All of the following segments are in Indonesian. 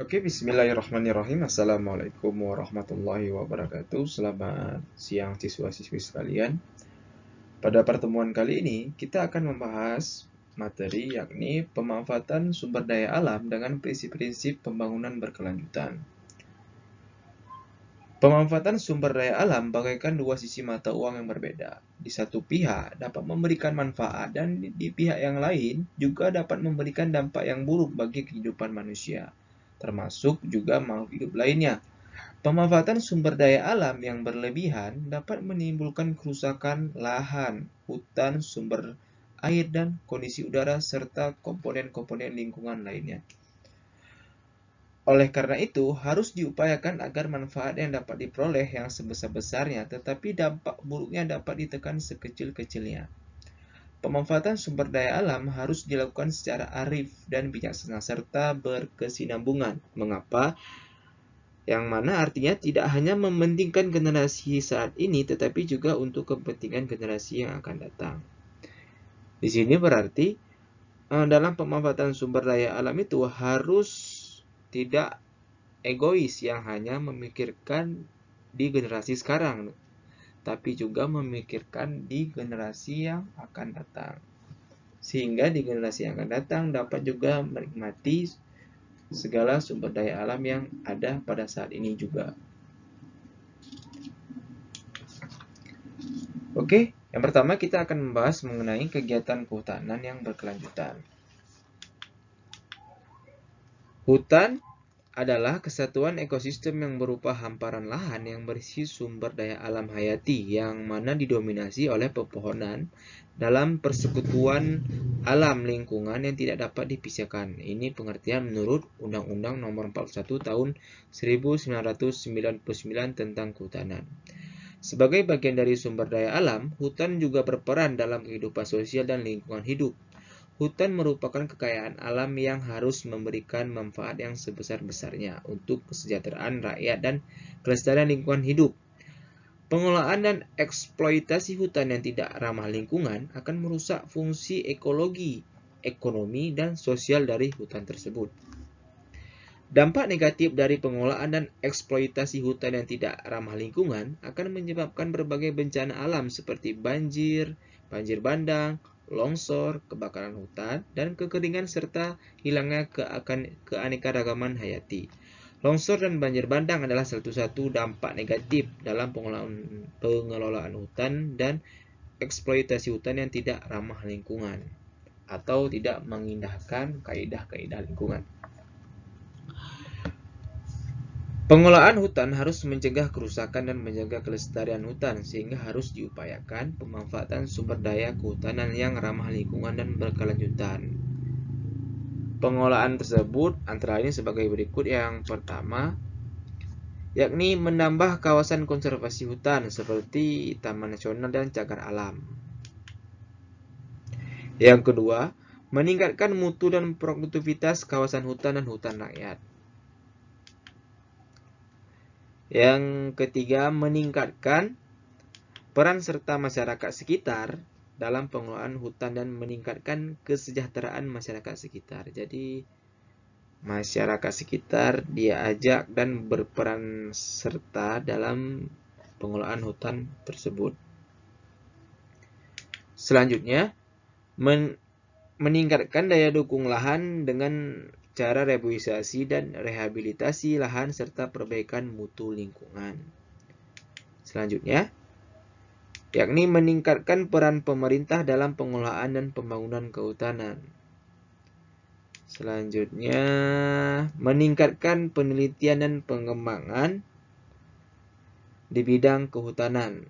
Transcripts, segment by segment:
Oke, bismillahirrahmanirrahim. Assalamualaikum warahmatullahi wabarakatuh. Selamat siang siswa-siswi sekalian. Pada pertemuan kali ini, kita akan membahas materi yakni pemanfaatan sumber daya alam dengan prinsip-prinsip pembangunan berkelanjutan. Pemanfaatan sumber daya alam bagaikan dua sisi mata uang yang berbeda. Di satu pihak dapat memberikan manfaat dan di pihak yang lain juga dapat memberikan dampak yang buruk bagi kehidupan manusia, termasuk juga makhluk hidup lainnya. Pemanfaatan sumber daya alam yang berlebihan dapat menimbulkan kerusakan lahan, hutan, sumber air, dan kondisi udara serta komponen-komponen lingkungan lainnya. Oleh karena itu, harus diupayakan agar manfaat yang dapat diperoleh yang sebesar-besarnya, tetapi dampak buruknya dapat ditekan sekecil-kecilnya. Pemanfaatan sumber daya alam harus dilakukan secara arif dan bijaksana serta berkesinambungan. Mengapa? Yang mana artinya tidak hanya mementingkan generasi saat ini, tetapi juga untuk kepentingan generasi yang akan datang. Di sini berarti dalam pemanfaatan sumber daya alam itu harus tidak egois yang hanya memikirkan di generasi sekarang, tapi juga memikirkan di generasi yang akan datang. Sehingga di generasi yang akan datang dapat juga menikmati segala sumber daya alam yang ada pada saat ini juga. Oke, yang pertama kita akan membahas mengenai kegiatan kehutanan yang berkelanjutan. Hutan adalah kesatuan ekosistem yang berupa hamparan lahan yang berisi sumber daya alam hayati yang mana didominasi oleh pepohonan dalam persekutuan alam lingkungan yang tidak dapat dipisahkan. Ini pengertian menurut Undang-Undang Nomor 41 Tahun 1999 tentang Kehutanan. Sebagai bagian dari sumber daya alam, hutan juga berperan dalam kehidupan sosial dan lingkungan hidup. Hutan merupakan kekayaan alam yang harus memberikan manfaat yang sebesar-besarnya untuk kesejahteraan rakyat dan kelestarian lingkungan hidup. Pengelolaan dan eksploitasi hutan yang tidak ramah lingkungan akan merusak fungsi ekologi, ekonomi, dan sosial dari hutan tersebut. Dampak negatif dari pengelolaan dan eksploitasi hutan yang tidak ramah lingkungan akan menyebabkan berbagai bencana alam seperti banjir, banjir bandang, longsor, kebakaran hutan, dan kekeringan serta hilangnya keanekaragaman hayati. Longsor dan banjir bandang adalah salah satu dampak negatif dalam pengelolaan hutan dan eksploitasi hutan yang tidak ramah lingkungan atau tidak mengindahkan kaidah-kaidah lingkungan. Pengelolaan hutan harus mencegah kerusakan dan menjaga kelestarian hutan, sehingga harus diupayakan pemanfaatan sumber daya kehutanan yang ramah lingkungan dan berkelanjutan. Pengelolaan tersebut antara lain sebagai berikut. Yang pertama, yakni menambah kawasan konservasi hutan seperti taman nasional dan cagar alam. Yang kedua, meningkatkan mutu dan produktivitas kawasan hutan dan hutan rakyat. Yang ketiga, meningkatkan peran serta masyarakat sekitar dalam pengelolaan hutan dan meningkatkan kesejahteraan masyarakat sekitar. Jadi masyarakat sekitar diajak dan berperan serta dalam pengelolaan hutan tersebut. Selanjutnya, meningkatkan daya dukung lahan dengan cara reboisasi dan rehabilitasi lahan serta perbaikan mutu lingkungan. Selanjutnya, yakni meningkatkan peran pemerintah dalam pengelolaan dan pembangunan kehutanan. Selanjutnya, meningkatkan penelitian dan pengembangan di bidang kehutanan.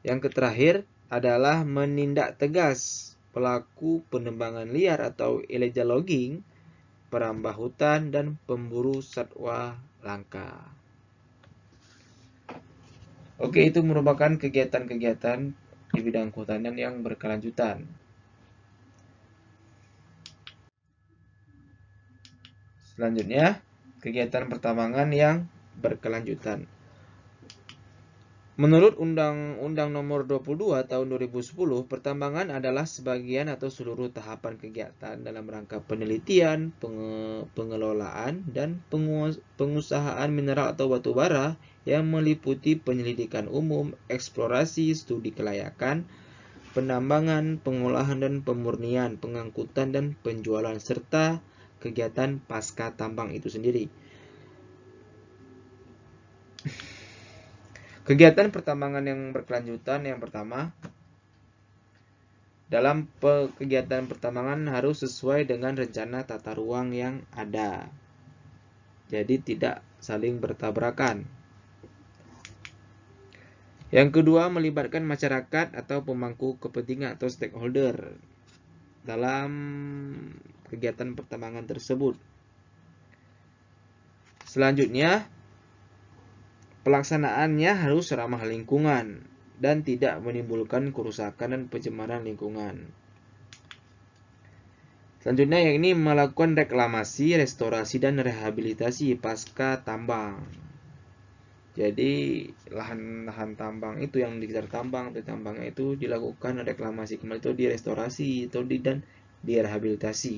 Yang terakhir adalah menindak tegas pelaku penebangan liar atau illegal logging, perambah hutan, dan pemburu satwa langka. Oke, itu merupakan kegiatan-kegiatan di bidang kehutanan yang berkelanjutan. Selanjutnya, kegiatan pertambangan yang berkelanjutan. Menurut Undang-Undang Nomor 22 Tahun 2010, pertambangan adalah sebagian atau seluruh tahapan kegiatan dalam rangka penelitian, pengelolaan, dan pengusahaan mineral atau batu bara yang meliputi penyelidikan umum, eksplorasi, studi kelayakan, penambangan, pengolahan dan pemurnian, pengangkutan dan penjualan, serta kegiatan pasca tambang itu sendiri. Kegiatan pertambangan yang berkelanjutan yang pertama, dalam kegiatan pertambangan harus sesuai dengan rencana tata ruang yang ada. Jadi tidak saling bertabrakan. Yang kedua, melibatkan masyarakat atau pemangku kepentingan atau stakeholder dalam kegiatan pertambangan tersebut. Selanjutnya, pelaksanaannya harus ramah lingkungan dan tidak menimbulkan kerusakan dan pencemaran lingkungan. Selanjutnya yang ini melakukan reklamasi, restorasi, dan rehabilitasi pasca tambang. Jadi lahan-lahan tambang itu yang di sekitar tambang, di tambangnya itu dilakukan reklamasi kembali, itu direstorasi atau dan direhabilitasi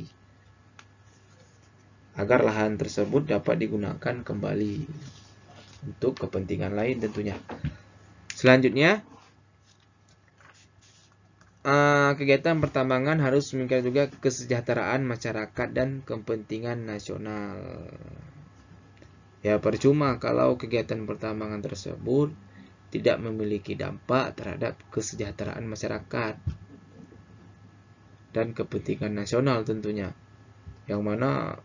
agar lahan tersebut dapat digunakan kembali untuk kepentingan lain tentunya. Selanjutnya, kegiatan pertambangan harus memikirkan juga kesejahteraan masyarakat dan kepentingan nasional. Ya, percuma kalau kegiatan pertambangan tersebut tidak memiliki dampak terhadap kesejahteraan masyarakat dan kepentingan nasional tentunya. Yang mana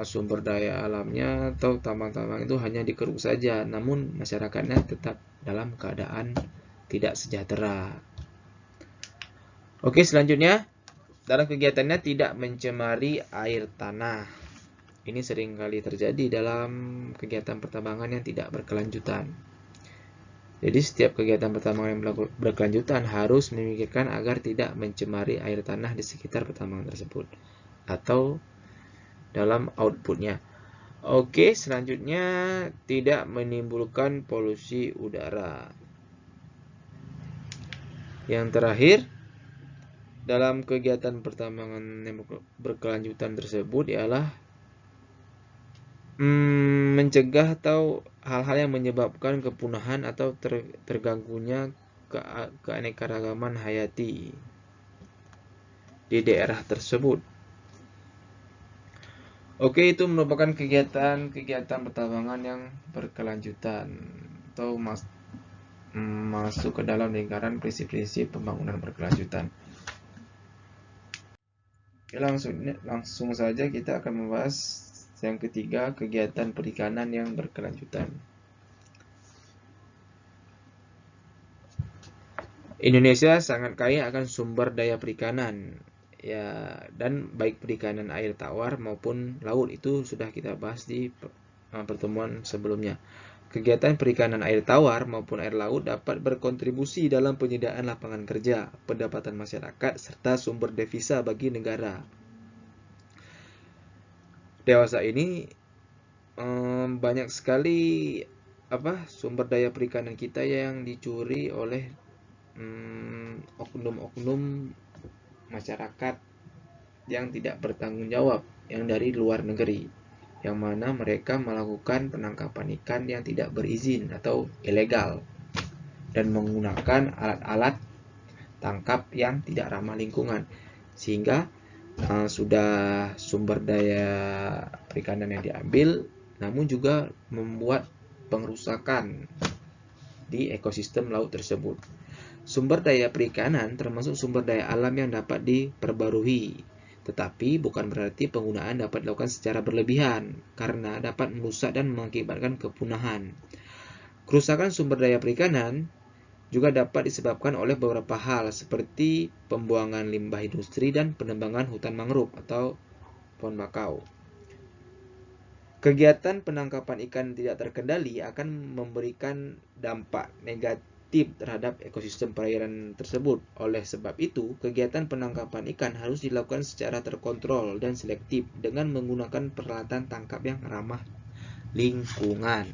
sumber daya alamnya atau tambang-tambang itu hanya dikeruk saja, namun masyarakatnya tetap dalam keadaan tidak sejahtera. Oke, selanjutnya, dalam kegiatannya tidak mencemari air tanah. Ini seringkali terjadi dalam kegiatan pertambangan yang tidak berkelanjutan. Jadi setiap kegiatan pertambangan yang berkelanjutan harus memikirkan agar tidak mencemari air tanah di sekitar pertambangan tersebut atau dalam outputnya. Oke, selanjutnya tidak menimbulkan polusi udara. Yang terakhir, dalam kegiatan pertambangan yang berkelanjutan tersebut ialah mencegah atau hal-hal yang menyebabkan kepunahan atau terganggunya keanekaragaman hayati di daerah tersebut. Oke, itu merupakan kegiatan pertambangan yang berkelanjutan atau masuk ke dalam lingkaran prinsip-prinsip pembangunan berkelanjutan. Oke, langsung saja kita akan membahas yang ketiga, kegiatan perikanan yang berkelanjutan. Indonesia sangat kaya akan sumber daya perikanan, ya, dan baik perikanan air tawar maupun laut, itu sudah kita bahas di pertemuan sebelumnya. Kegiatan perikanan air tawar maupun air laut dapat berkontribusi dalam penyediaan lapangan kerja, pendapatan masyarakat, serta sumber devisa bagi negara. Dewasa ini banyak sekali sumber daya perikanan kita yang dicuri oleh oknum-oknum masyarakat yang tidak bertanggung jawab, yang dari luar negeri, yang mana mereka melakukan penangkapan ikan yang tidak berizin atau ilegal dan menggunakan alat-alat tangkap yang tidak ramah lingkungan, sehingga sudah sumber daya perikanan yang diambil, namun juga membuat pengrusakan di ekosistem laut tersebut. Sumber daya perikanan termasuk sumber daya alam yang dapat diperbarui, tetapi bukan berarti penggunaan dapat dilakukan secara berlebihan karena dapat merusak dan mengakibatkan kepunahan. Kerusakan sumber daya perikanan juga dapat disebabkan oleh beberapa hal seperti pembuangan limbah industri dan penebangan hutan mangrove atau pohon bakau. Kegiatan penangkapan ikan tidak terkendali akan memberikan dampak negatif terhadap ekosistem perairan tersebut. Oleh sebab itu, kegiatan penangkapan ikan harus dilakukan secara terkontrol dan selektif dengan menggunakan peralatan tangkap yang ramah lingkungan.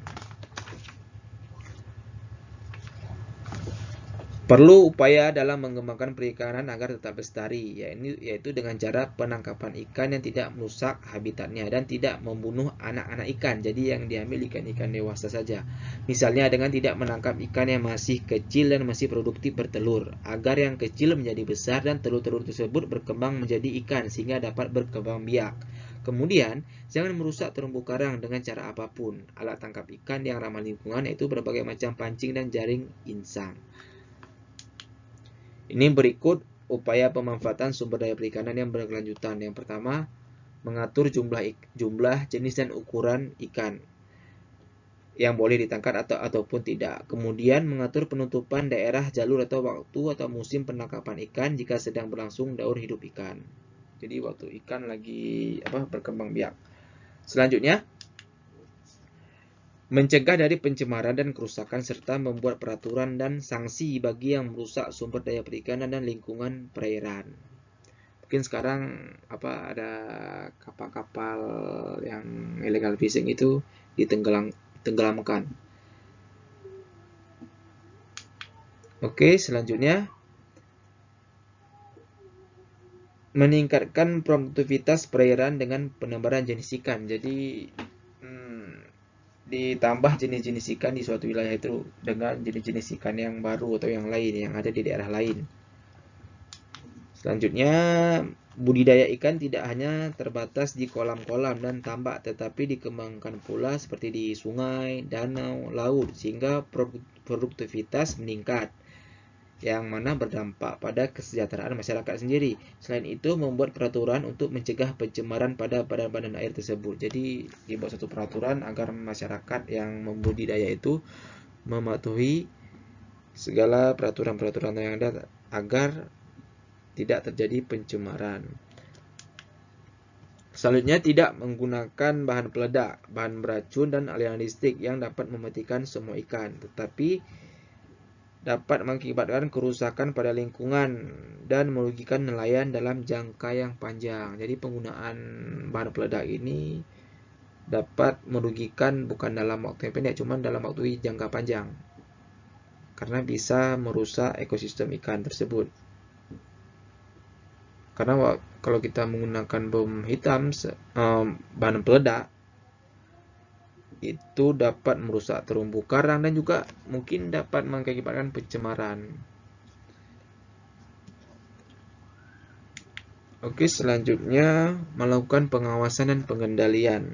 Perlu upaya dalam mengembangkan perikanan agar tetap lestari, yaitu dengan cara penangkapan ikan yang tidak merusak habitatnya dan tidak membunuh anak-anak ikan. Jadi yang diambil ikan-ikan dewasa saja. Misalnya dengan tidak menangkap ikan yang masih kecil dan masih produktif bertelur, agar yang kecil menjadi besar dan telur-telur tersebut berkembang menjadi ikan sehingga dapat berkembang biak. Kemudian, jangan merusak terumbu karang dengan cara apapun. Alat tangkap ikan yang ramah lingkungan yaitu berbagai macam pancing dan jaring insang. Ini berikut upaya pemanfaatan sumber daya perikanan yang berkelanjutan. Yang pertama, mengatur jumlah jenis dan ukuran ikan yang boleh ditangkap ataupun tidak. Kemudian mengatur penutupan daerah, jalur atau waktu atau musim penangkapan ikan jika sedang berlangsung daur hidup ikan. Jadi waktu ikan lagi berkembang biak. Selanjutnya, mencegah dari pencemaran dan kerusakan serta membuat peraturan dan sanksi bagi yang merusak sumber daya perikanan dan lingkungan perairan. Mungkin sekarang ada kapal-kapal yang illegal fishing itu ditenggelamkan. Oke, selanjutnya meningkatkan produktivitas perairan dengan penambahan jenis ikan. Jadi ditambah jenis-jenis ikan di suatu wilayah itu dengan jenis-jenis ikan yang baru atau yang lain yang ada di daerah lain. Selanjutnya, budidaya ikan tidak hanya terbatas di kolam-kolam dan tambak, tetapi dikembangkan pula seperti di sungai, danau, laut, sehingga produktivitas meningkat, yang mana berdampak pada kesejahteraan masyarakat sendiri. Selain itu, membuat peraturan untuk mencegah pencemaran pada badan-badan air tersebut. Jadi, dibuat satu peraturan agar masyarakat yang membudidaya itu mematuhi segala peraturan-peraturan yang ada agar tidak terjadi pencemaran. Selanjutnya, tidak menggunakan bahan peledak, bahan beracun, dan aliran listrik yang dapat mematikan semua ikan, tetapi dapat mengakibatkan kerusakan pada lingkungan dan merugikan nelayan dalam jangka yang panjang. Jadi penggunaan bahan peledak ini dapat merugikan bukan dalam waktu yang pendek, cuma dalam waktu jangka panjang, karena bisa merusak ekosistem ikan tersebut. Karena kalau kita menggunakan bom hitam, bahan peledak, itu dapat merusak terumbu karang dan juga mungkin dapat mengakibatkan pencemaran. Oke, selanjutnya melakukan pengawasan dan pengendalian.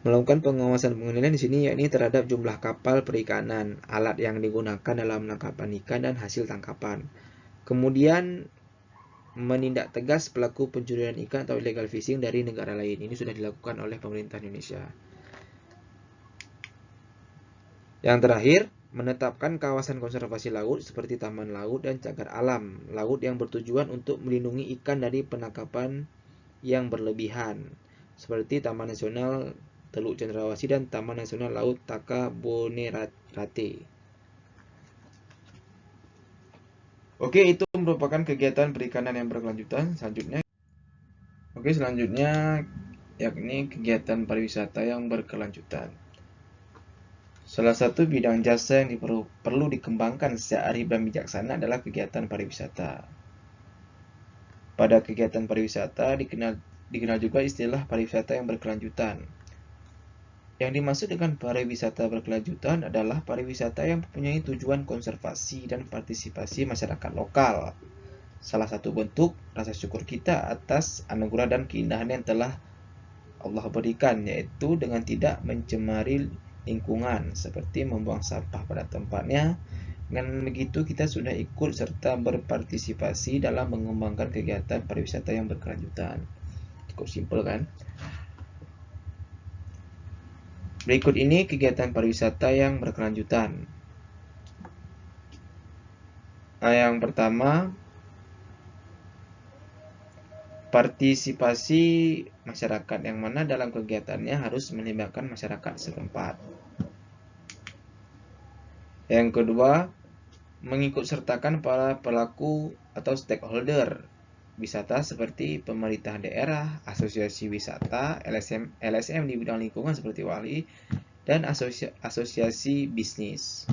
Melakukan pengawasan dan pengendalian di sini yakni terhadap jumlah kapal perikanan, alat yang digunakan dalam penangkapan ikan dan hasil tangkapan. Kemudian menindak tegas pelaku pencurian ikan atau illegal fishing dari negara lain. Ini sudah dilakukan oleh pemerintah Indonesia. Yang terakhir, menetapkan kawasan konservasi laut seperti taman laut dan cagar alam laut yang bertujuan untuk melindungi ikan dari penangkapan yang berlebihan, seperti Taman Nasional Teluk Cendrawasih dan Taman Nasional Laut Takabonerate. Oke, itu merupakan kegiatan perikanan yang berkelanjutan. Selanjutnya yakni kegiatan pariwisata yang berkelanjutan. Salah satu bidang jasa yang perlu dikembangkan secara arif dan bijaksana adalah kegiatan pariwisata. Pada kegiatan pariwisata dikenal juga istilah pariwisata yang berkelanjutan. Yang dimaksud dengan pariwisata berkelanjutan adalah pariwisata yang mempunyai tujuan konservasi dan partisipasi masyarakat lokal. Salah satu bentuk rasa syukur kita atas anugerah dan keindahan yang telah Allah berikan, yaitu dengan tidak mencemari lingkungan seperti membuang sampah pada tempatnya. Dengan begitu kita sudah ikut serta berpartisipasi dalam mengembangkan kegiatan pariwisata yang berkelanjutan. Cukup simpel kan? Berikut ini kegiatan pariwisata yang berkelanjutan. Yang pertama, partisipasi masyarakat, yang mana dalam kegiatannya harus melibatkan masyarakat setempat. Yang kedua, mengikut sertakan para pelaku atau stakeholder wisata seperti pemerintah daerah, asosiasi wisata, LSM di bidang lingkungan seperti WALI, dan asosiasi bisnis.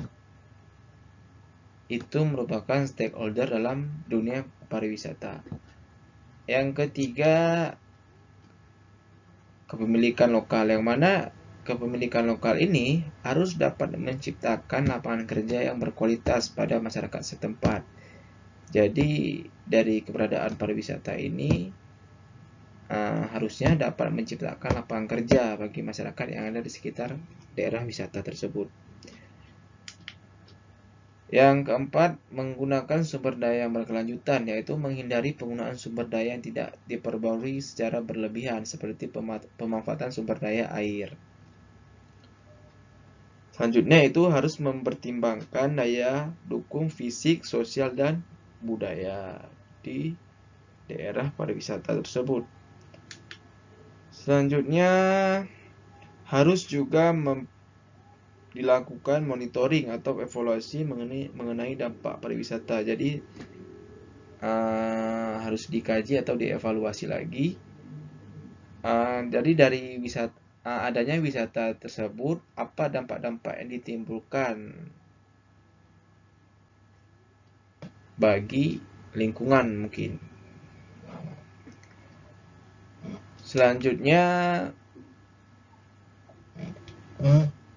itu merupakan stakeholder dalam dunia pariwisata. Yang ketiga, kepemilikan lokal, yang mana kepemilikan lokal ini harus dapat menciptakan lapangan kerja yang berkualitas pada masyarakat setempat. Jadi dari keberadaan pariwisata ini harusnya dapat menciptakan lapangan kerja bagi masyarakat yang ada di sekitar daerah wisata tersebut. Yang keempat, menggunakan sumber daya yang berkelanjutan, yaitu menghindari penggunaan sumber daya yang tidak diperbarui secara berlebihan, seperti pemanfaatan sumber daya air. Selanjutnya itu harus mempertimbangkan daya dukung fisik, sosial, dan budaya di daerah pariwisata tersebut. Selanjutnya harus juga dilakukan monitoring atau evaluasi mengenai dampak pariwisata. Jadi harus dikaji atau dievaluasi lagi. Jadi dari adanya wisata tersebut, apa dampak-dampak yang ditimbulkan bagi lingkungan mungkin. Selanjutnya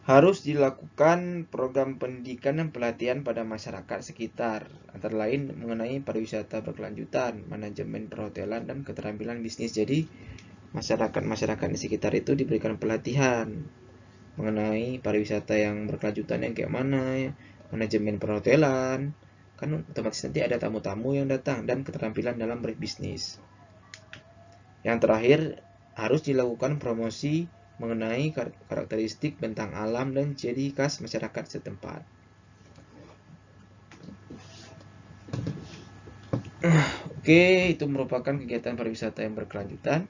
harus dilakukan program pendidikan dan pelatihan pada masyarakat sekitar, antara lain mengenai pariwisata berkelanjutan, manajemen perhotelan, dan keterampilan bisnis. Jadi masyarakat di sekitar itu diberikan pelatihan mengenai pariwisata yang berkelanjutan yang kayak mana, manajemen perhotelan, kan otomatis nanti ada tamu-tamu yang datang, dan keterampilan dalam berbisnis. Yang terakhir, harus dilakukan promosi mengenai karakteristik bentang alam dan ciri khas masyarakat setempat. Oke, itu merupakan kegiatan pariwisata yang berkelanjutan.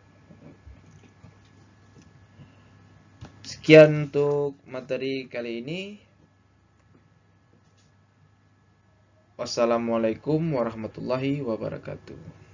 Sekian untuk materi kali ini. Wassalamualaikum warahmatullahi wabarakatuh.